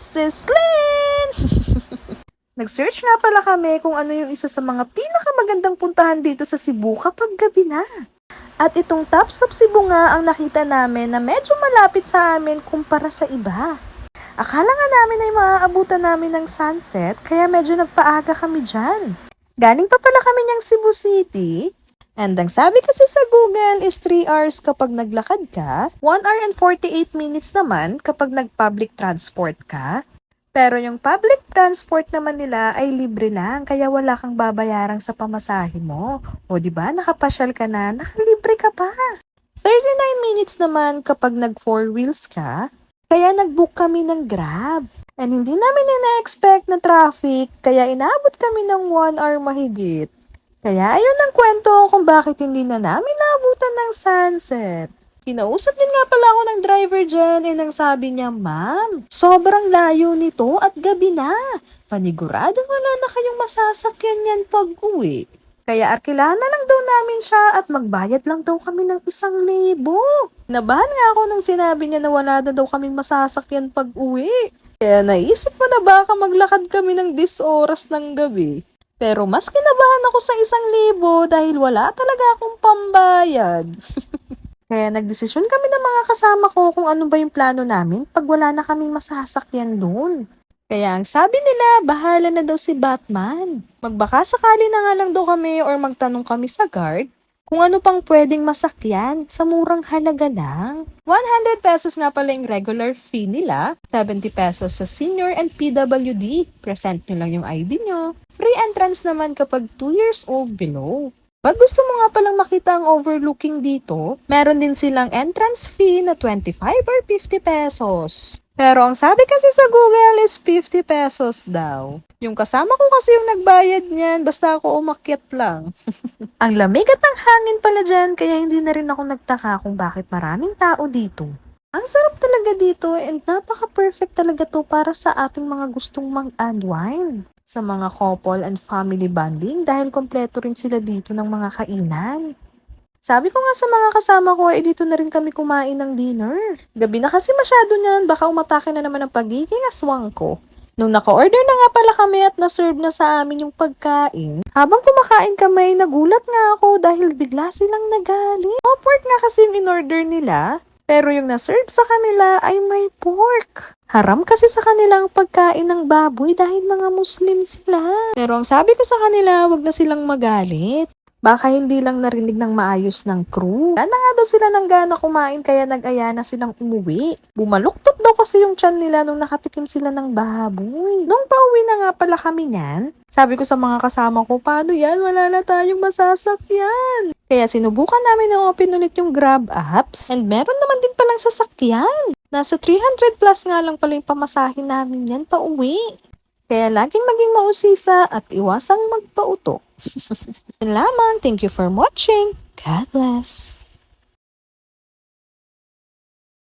Mrs. Lynn! Nag-search nga pala kami kung ano yung isa sa mga pinakamagandang puntahan dito sa Cebu kapag gabi na. At itong Tops of Cebu nga ang nakita namin na medyo malapit sa amin kumpara sa iba. Akala nga namin ay maaabutan namin ng sunset kaya medyo nagpaaga kami dyan. Galing pa pala kami niyang Cebu City. And ang sabi kasi sa Google is 3 hours kapag naglakad ka, 1 hour and 48 minutes naman kapag nag-public transport ka. Pero yung public transport naman nila ay libre lang, kaya wala kang babayarang sa pamasahe mo. O di ba nakapasyal ka na, nakalibre ka pa. 39 minutes naman kapag nag-4 wheels ka, kaya nag-book kami ng Grab. And hindi namin na-expect na traffic, kaya inabot kami ng 1 hour mahigit. Kaya ayun ang kwento kung bakit hindi na namin naabutan ng sunset. Kinausap din nga pala ako ng driver dyan nang sabi niya, "Ma'am, sobrang layo nito at gabi na. Paniguradong wala na kayong masasakyan yan pag-uwi." Kaya arkilahan na lang daw namin siya at magbayad lang daw kami ng 1,000. Nabahan nga ako nung sinabi niya na wala na daw kaming masasakyan pag-uwi. Kaya naisip ko na baka maglakad kami ng 10 oras ng gabi. Pero mas kinabahan ako sa 1,000 dahil wala talaga akong pambayad. Kaya nagdesisyon kami ng mga kasama ko kung ano ba yung plano namin pag wala na kaming masasakyan doon. Kaya ang sabi nila, bahala na daw si Batman. Magbaka sakali na nga lang daw kami or magtanong kami sa guard kung ano pang pwedeng masakyan sa murang halaga lang. 100 pesos nga pala yung regular fee nila, 70 pesos sa senior and PWD. Present nyo lang yung ID nyo. Free entrance naman kapag 2 years old below. Pag gusto mo nga palang makita ang overlooking dito, meron din silang entrance fee na 25 or 50 pesos. Pero ang sabi kasi sa Google is 50 pesos daw. Yung kasama ko kasi yung nagbayad niyan, basta ako umakyat lang. Ang lamig at ang hangin pala dyan, kaya hindi na rin ako nagtaka kung bakit maraming tao dito. Ang sarap talaga dito and napaka-perfect talaga to para sa ating mga gustong mag-unwind. Sa mga couple and family bonding dahil kompleto rin sila dito ng mga kainan. Sabi ko nga sa mga kasama ko, dito na rin kami kumain ng dinner. Gabi na kasi masyado niyan, baka umatake na naman ang pagiging aswang ko. Nung naka-order na nga pala kami at na-serve na sa amin yung pagkain, habang kumakain kami, nagulat nga ako dahil bigla silang nagalit. Pork nga kasi yung in-order nila, pero yung na-serve sa kanila ay may pork. Haram kasi sa kanilang pagkain ng baboy dahil mga Muslim sila. Pero ang sabi ko sa kanila, wag na silang magalit. Baka hindi lang narinig ng maayos ng crew. Wala na nga daw sila ng gana kumain kaya nag-aya na silang umuwi. Bumaluktot daw kasi yung tiyan nila nung nakatikim sila ng baboy. Nung pauwi na nga pala kami niyan, sabi ko sa mga kasama ko, paano yan? Wala na tayong masasakyan. Kaya sinubukan namin na open ulit yung Grab apps and meron naman din palang sasakyan. Nasa 300 plus nga lang pala yung pamasahin namin yan pauwi. Kaya laging maging mausisa at iwasang magpauto. Yun lamang. Thank you for watching. God bless.